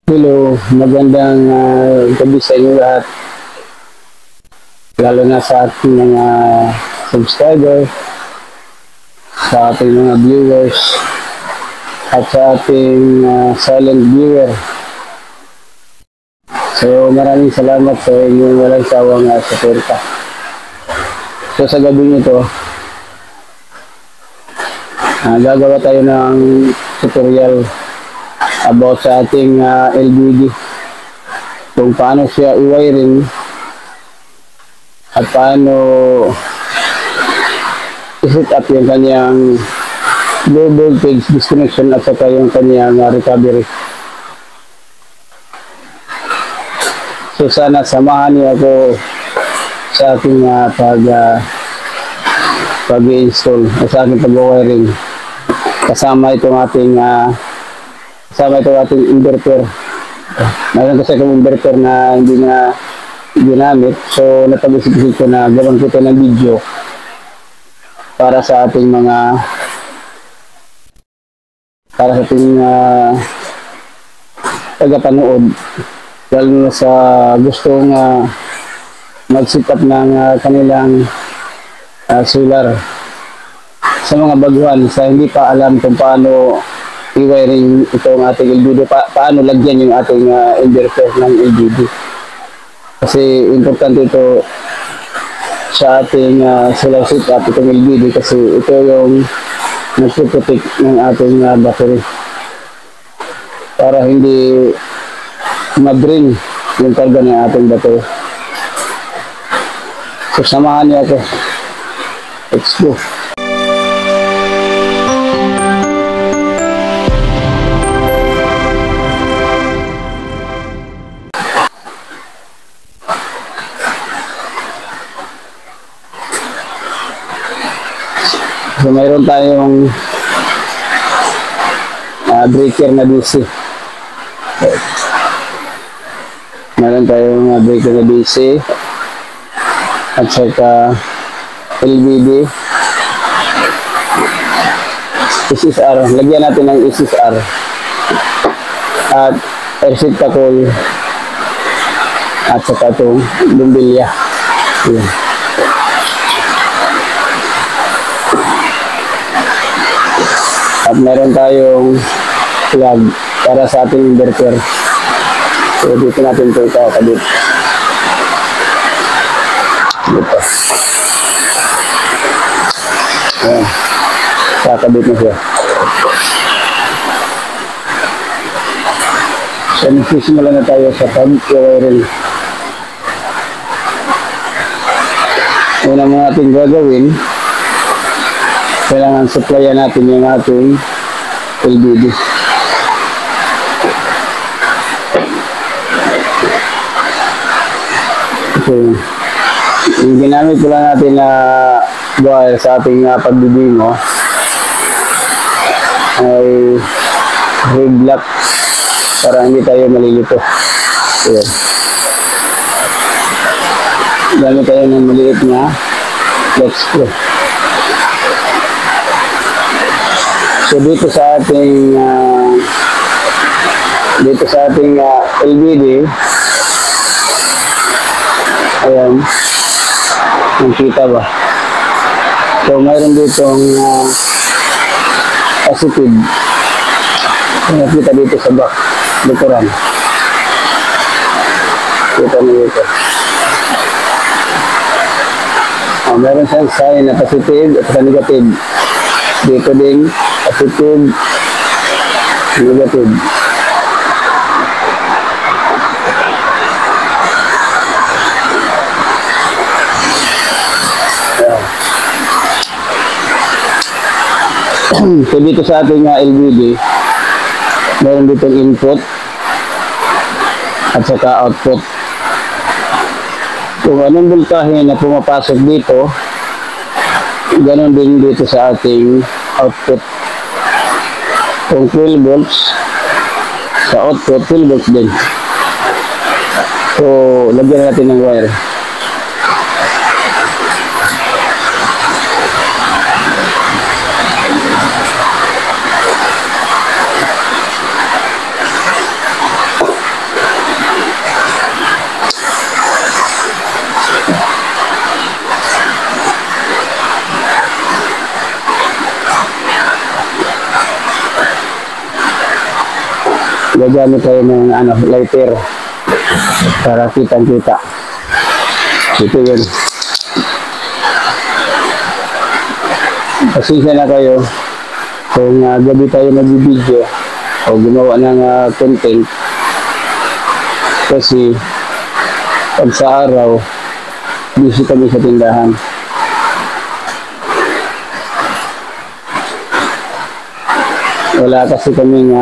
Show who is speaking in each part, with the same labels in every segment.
Speaker 1: Hello, magandang gabi sa inyo lahat, lalo na sa ating mga subscriber, sa ating mga viewers, at sa ating silent viewer. So maraming salamat sa inyong walang sawang suporta. So sa gabi nito, gagawa tayo ng tutorial about sa ating LBD, kung paano siya i-wiring at paano i-set up yung kanyang low voltage disconnection at saka yung kanyang recovery. So sana samahan niyo ako sa aking pag-install o sa aking pag-wiring kasama itong ating inverter. Mayroon kasi akong inverter na hindi na ginamit, so natag-isip ko na gawin ko ito ng video para sa ating tagapanood, lalo na sa gustong mag-set up ng kanilang solar. Sa mga baguhan, sa hindi pa alam kung paano i-wiring itong ating LBD, paano lagyan yung ating inverter ng LBD, kasi importante ito sa ating solar setup, itong LBD, kasi ito yung nagpo-protect ng ating battery para hindi ma-drain yung karga ng ating battery. So samahan niyo ako, let's go. So mayroon tayong breaker na DC. Mayroon tayong breaker na DC at saka LBD, SSR. Lagyan natin ng SSR at airset coil at saka itong bumbilya. Ayan. At meron tayong plug para sa ating inverter. So dito natin ito kakabit. Dito. Ayan. Kakabit na siya. So magsisimula na tayo sa pag-wiring. Una mga ating gagawin, kailangan supplyan natin yung ating LBD. Okay. Yung ginamit ko lang natin na wire sa ating pagbibingo ay red block para hindi tayo malilito. Ayan. Gamit tayo ng maliit na flex screw. So dito sa ating LBD, ayan, nakita ba? So mayroon ditong positive. Nakita dito sa back, likuran. Kita mo dito. Meron siyang sign na positive at negative. Dito din positive, negative. So dito sa ating LBD, meron ditong input at saka output. Kung anong voltahe na pumapasok dito, ganon din dito sa ating output. Kung 12 volts sa output, 12 volts din. So lagyan natin ng wire. gagamit tayo ng lighter para kitang-kita. Ito yun. Pasensya na kayo kung gabi tayo nag-video o gumawa ng content kasi pag sa araw busy kami sa tindahan. Wala kasi kaming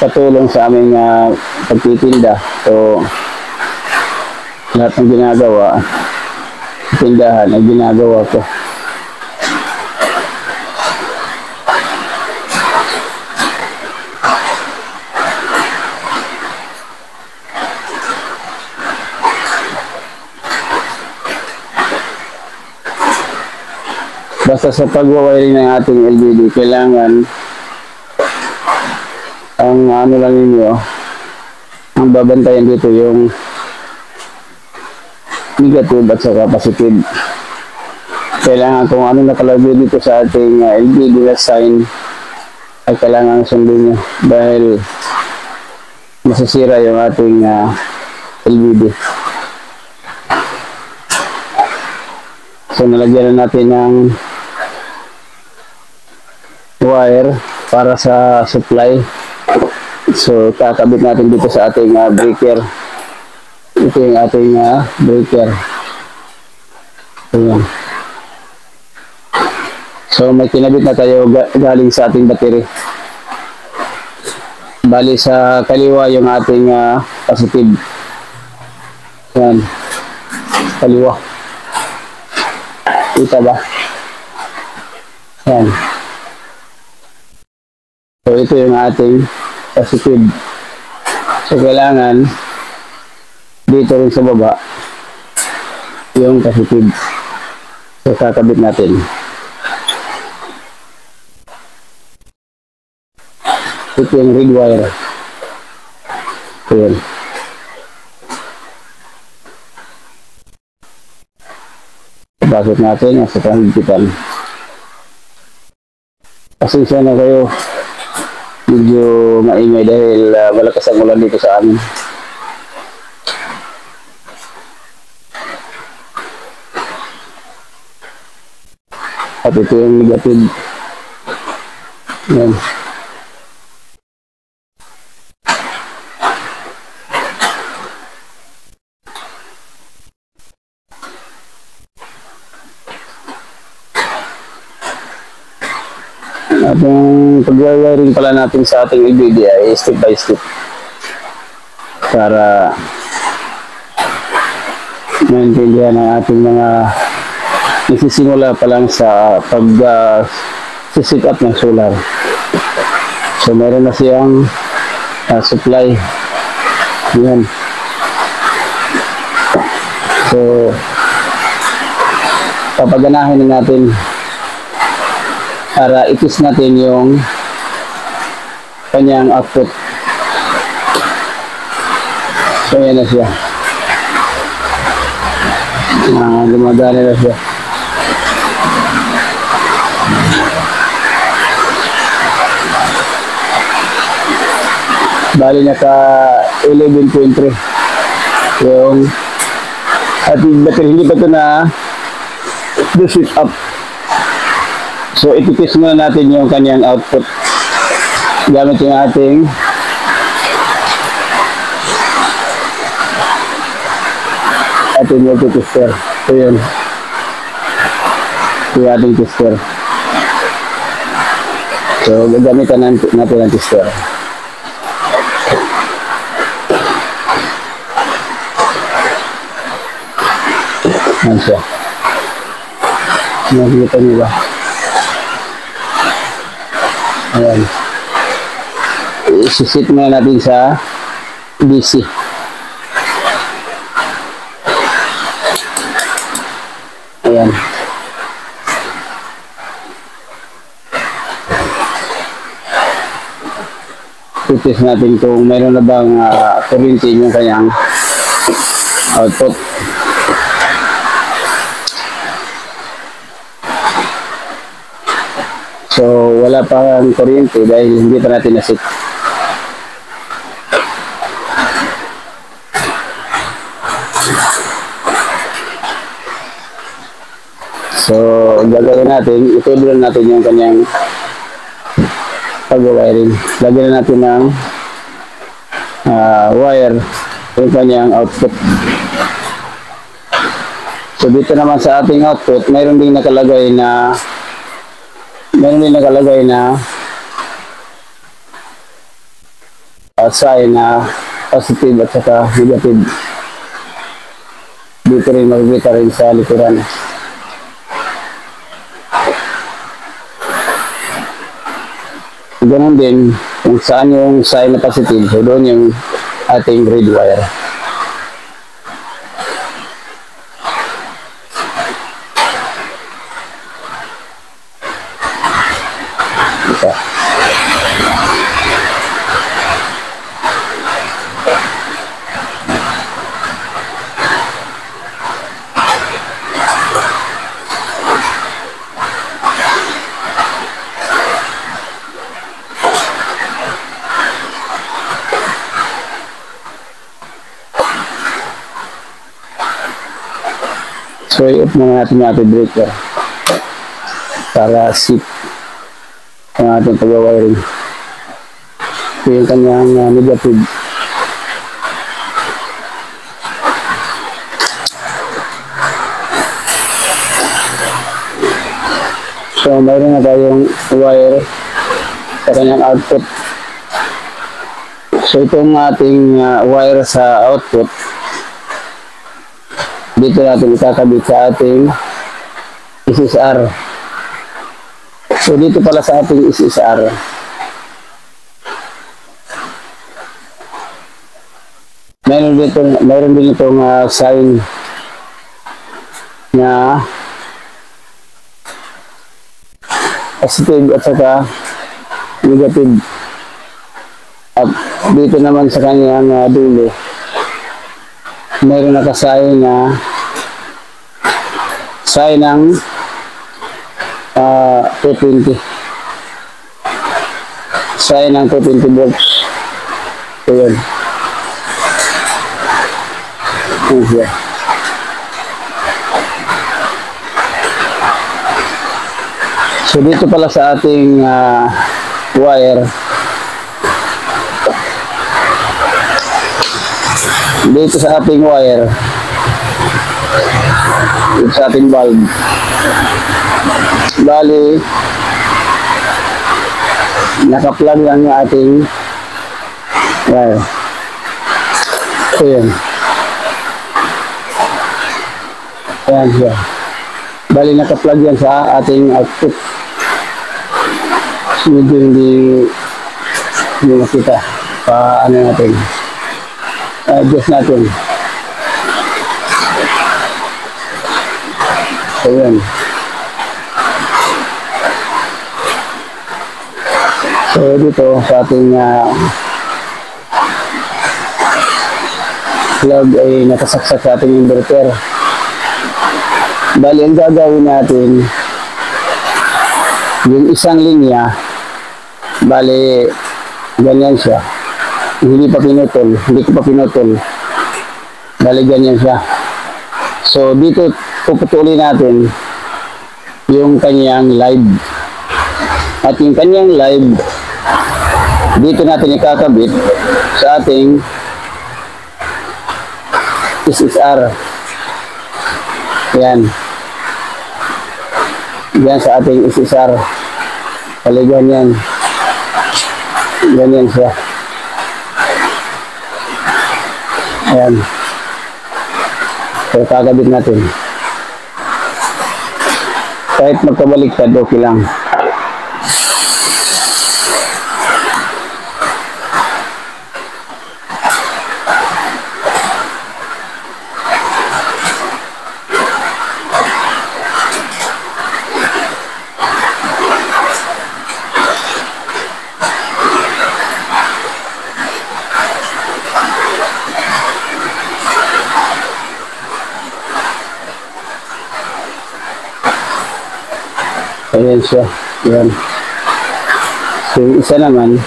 Speaker 1: katulong sa aming pagtitinda, so lahat ng ginagawa sa tindahan ay ginagawa ko. Basta sa pag-wiring ng ating LED, kailangan ang lang ninyo, ang babantayan dito yung negative at saka positive. Kailangan kung ano nakalagay dito sa ating LED na sign ay kailangan sundin nyo dahil masisira yung ating LED. So nalagyan na natin ng wire para sa supply. So kakabit natin dito sa ating breaker. Ito yung ating breaker. Ayan. So may kinabit na tayo galing sa ating battery. Bali sa kaliwa yung ating positive. Ayan. Kaliwa. Kita ba? Ayan. So ito yung ating positive. So kailangan dito rin sa baba yung positive. So kakabit natin. Ito yung red wire. Ayan. Bakit natin sa panghigitan. Pasensya na kayo. Medyo maingay dahil malakas ang ulan dito sa amin. At ito yung negative. Yan. At yung pag-wiring pala natin sa ating LED ay step by step para maintindihan ang ating mga nagsisimula pa lang sa pag-set up ng solar. So meron na siyang supply. Yan. So papaganahin na natin para itis natin yung kanyang output. So yan na siya. Gumagana na siya. Bali naka 11.3 yung ating battery. Hindi pa ito na set up. So ititis muna natin yung kanyang output gamit yung ating multi-tester. So yun, yung ating tester. So gagamitan natin ang tester. Yan siya. Nakikita niyo ba? Ayan. Isisit muna natin sa DC. Ayan. Titis natin kung mayroon na bang kuryente yung kanyang output. So wala pang kuryente dahil hindi pa natin nasit. So, gagawin natin, ituloy natin yung kanyang pag-wiring. Lagyan natin ng wire yung kanyang output. So, dito naman sa ating output, mayroon din nakalagay na sign na positive at saka negative. Dito rin makikita rin sa likuran. Ganun din, kung saan yung sign na positive, so doon yung ating red wire. Ito. So, i-off muna natin yung ating breaker para sit ang ating pag-wiring. Ito yung kanyang negative. So, mayroon na tayong wire sa kanyang output. So, itong ating wire sa output, dito natin ikakabit sa ating SSR. So, dito pala sa ating SSR, mayroon din itong sign na positive at saka negative. At dito naman sa kanyang dulo, mayroon nakasign na sign ng 220. Sign ng 220 volts. So, yun. Here. So, dito pala sa ating wire, dito sa ating wire, dito sa ating bulb, bali naka-plug lang yung ating wire. So, yan. Ayan siya. Bali naka-plug yan sa ating output. So, medyo hindi makita pa ano natin. Adjust natin. So, yan. So, dito sa ating plug ay nakasaksak sa ating inverter. Bali, ang gagawin natin, yung isang linya, bali, ganyan siya. Hindi ko pa pinutol. Bali, ganyan siya. So, dito, puputulin natin yung kanyang live. At yung kanyang live, dito natin ikakabit sa ating SSR. Yan. Yan sa ating SSR. Bali, ganyan. Ganyan siya. Ayan. So, kakabit natin. Kahit magkabaliktad, okay lang. Ayan siya. Ayan. So, yung isa naman,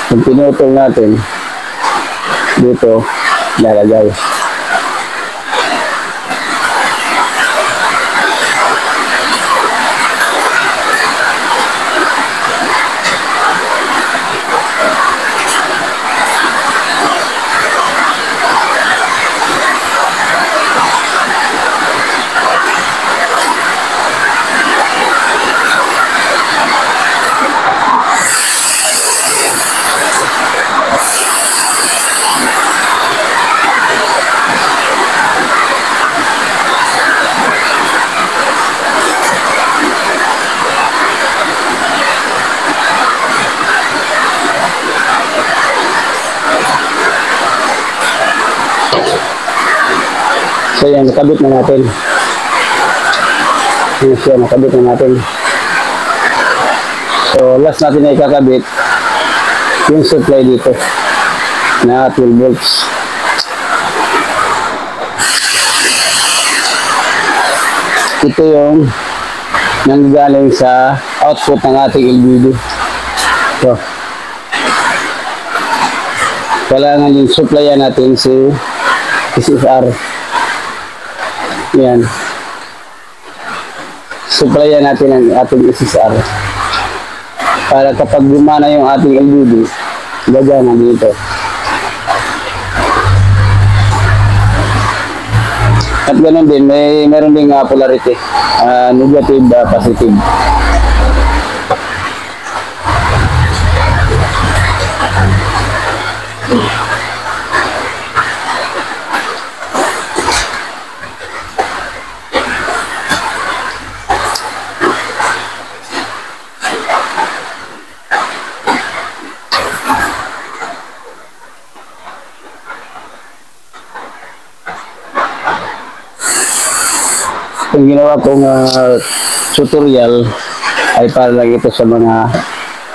Speaker 1: kung pinutol natin, dito, lalagay. So yan, nakabit na natin. Yan siya, nakabit na natin. So last natin na ikakabit yung supply dito na 12 volts. Ito yung nanggagaling sa output ng ating LVD. So, kailangan yung supplyan natin si SSR. Yan. Supplyan natin ang ating SSR. Para kapag gumana yung ating LVD, gagana dito. At ganoon din, meron ding polarity, negative, positive. Yung ginawa kong tutorial ay para lang ito sa mga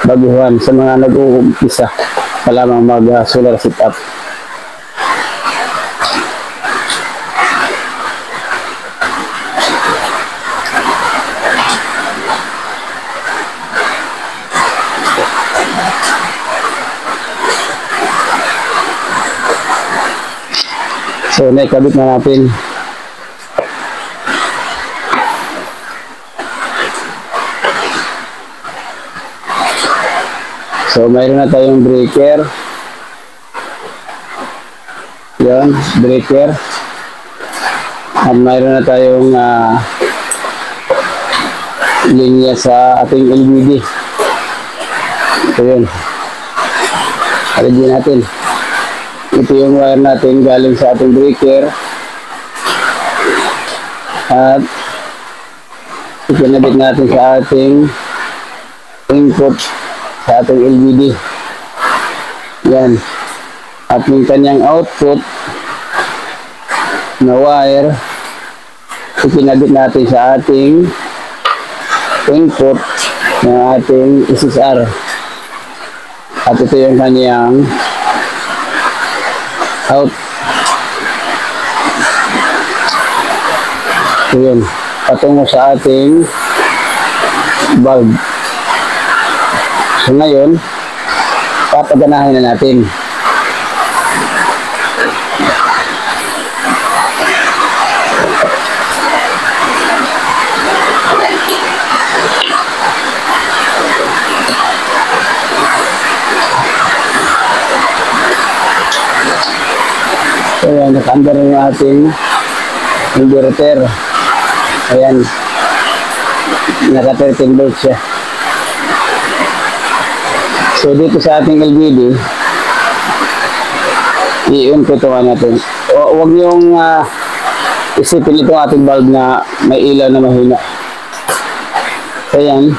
Speaker 1: baguhan, sa mga nag-uumpisa pa lamang mag-solar setup. So, naikabit na natin. So, mayroon na tayong breaker. Yan, breaker. At mayroon na tayong linya sa ating LVD. So, yun. Alagyan natin. Ito yung wire natin galing sa ating breaker. At ikinabit natin sa ating input sa ating LVD. Yan. At yung kanyang output na wire, ikinabit natin sa ating input ng ating SSR. At ito yung kanyang out. So yun. Patungo sa ating bulb. So ngayon, papaganahin na natin. So yan, nakaandar na yung ating inverter. Ayan, naka 13 volts siya. So dito sa ating LVD, i-inputuan natin. Huwag niyong isipin itong ating bulb na may ilaw na mahina. So yan,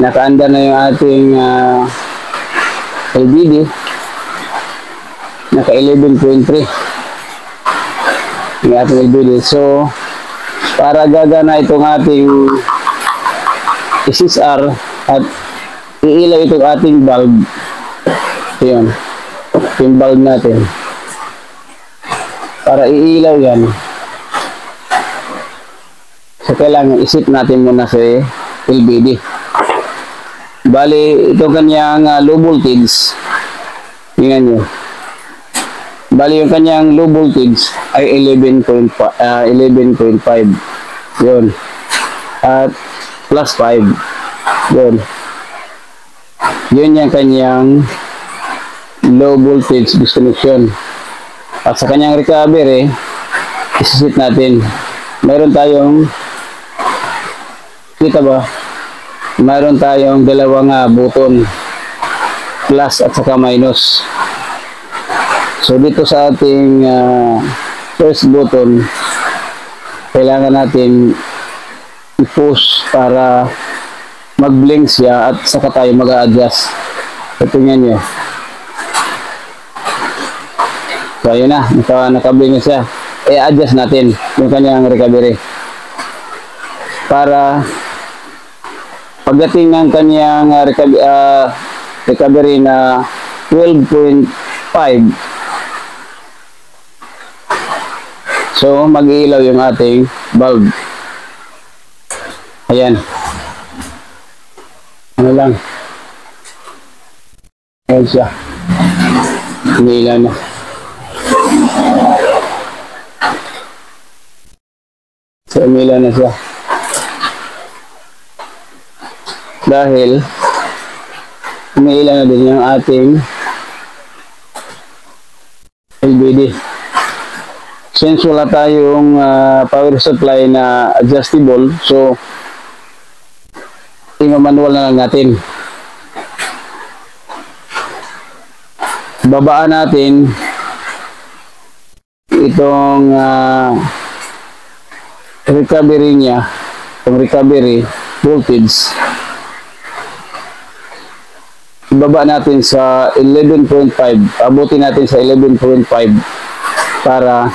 Speaker 1: naka-under na yung ating LVD. Naka 11.3 yung ating LVD. So para gagana itong ating SSR at iilaw itong ating bulb. Yun, yung bulb natin. Para iilaw yan, so kailangan isip natin muna sa LVD. Bali, itong kanyang low voltage, tingnan nyo. Bali, yung kanyang low voltage ay 11.5. Yun. At plus 5. Yun. Yun yung kanyang low voltage disconnection. At sa kanyang recovery, isisit natin. Mayroon tayong, kita ba? Mayroon tayong dalawang button, plus at saka minus. So dito sa ating first button, kailangan natin i-push para mag-blink siya at saka tayo mag-a-adjust. So tingnan nyo. So ayun na, nakabling na siya. I-adjust natin yung kanyang recovery. Para pagdating ng kanyang recovery na 12.5, so mag-iilaw yung ating bulb. Ayan. Ano lang. Ayan siya. Umiilaw na. So umiilaw na siya. Dahil umiilaw na din yung ating LBD. Since wala tayong power supply na adjustable, so i-manual na lang natin. Babaan natin itong recovery niya, itong recovery voltage. Ibaba natin sa 11.5, abutin natin sa 11.5 para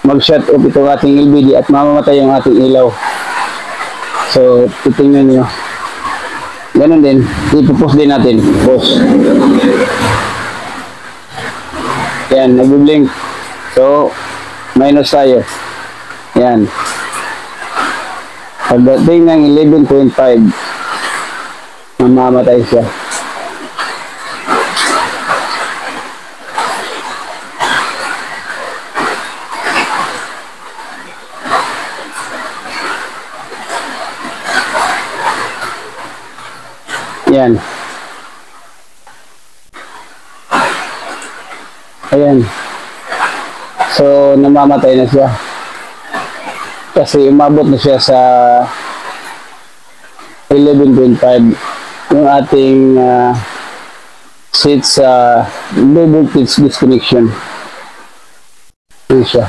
Speaker 1: mag-shut off itong ating LBD at mamamatay yung ating ilaw. So, titingnan nyo. Ganun din, ipupost din natin. Post. Yan, nag-blink. So, minus tayo. Yan. Pagdating ng 11.5, mamamatay siya. Yan. Ayan. So, namamatay na siya. Kasi umabot na siya sa 11.5. Yung ating set sa low voltage disconnection. Ayan siya.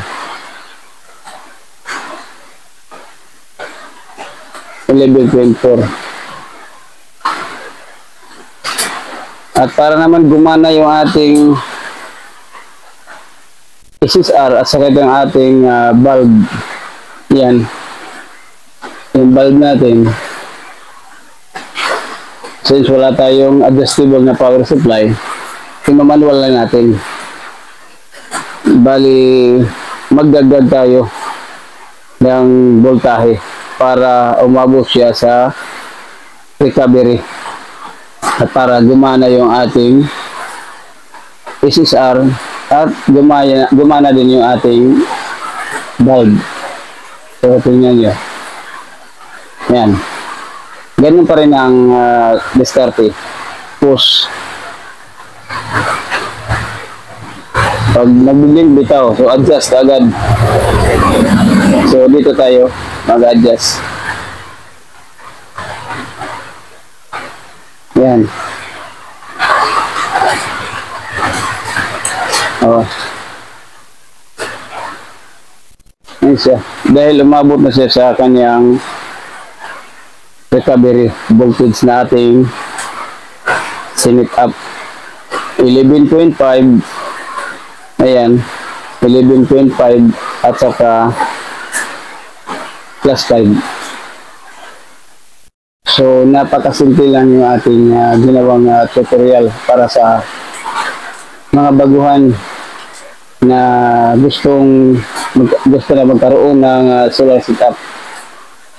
Speaker 1: 11.4. At para naman gumana yung ating SSR at saka yung ating bulb, yan, yung bulb natin, since wala tayong adjustable na power supply, manual lang natin. Bali, magdagdag tayo ng voltahe para umabot siya sa recovery. At para gumana yung ating SSR at gumana din yung ating bulb. So, tingnan nyo. Yan. Ganun pa rin ang diskarte. Push. Pag nagbiling bitaw, so adjust agad. So, dito tayo mag-adjust. Yan. Oh. Yan siya. Dahil umabot na siya sa kanyang recovery voltage na ating sinit up. 11.5. Ayan. 11.5 at saka plus 5. So, napakasimple lang yung ating ginawang tutorial para sa mga baguhan na gusto na magkaroon ng solar setup.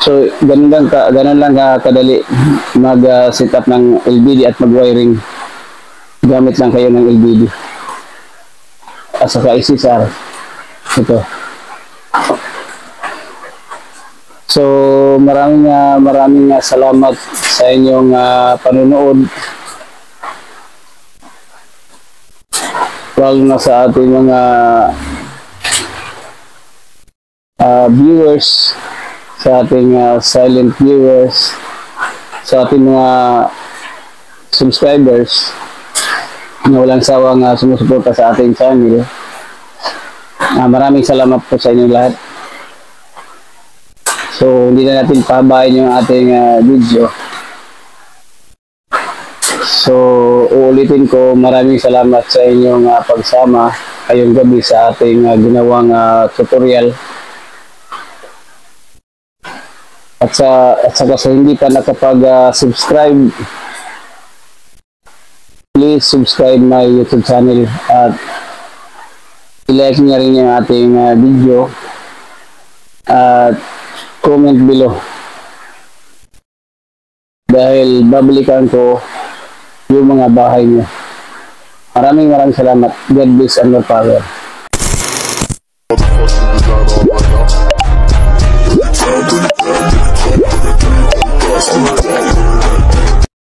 Speaker 1: So, ganun lang kadali mag-setup ng LBD at mag-wiring. Gamit lang kayo ng LBD. At saka SSR. Ito. So, maraming salamat sa inyong panunood. Lalo na sa ating mga viewers, sa ating silent viewers, sa ating mga subscribers na walang sawang sumusuporta sa ating channel. Maraming salamat po sa inyong lahat. So, hindi na natin pahabain yung ating video. So, uulitin ko, maraming salamat sa inyong pagsama kayong gabi sa ating ginawang tutorial. At saka sa hindi pa nakapag-subscribe, please subscribe my YouTube channel at i-like niya rin yung ating video at comment below dahil babalikan ko yung mga bahay niyo. Maraming salamat. God bless and more power.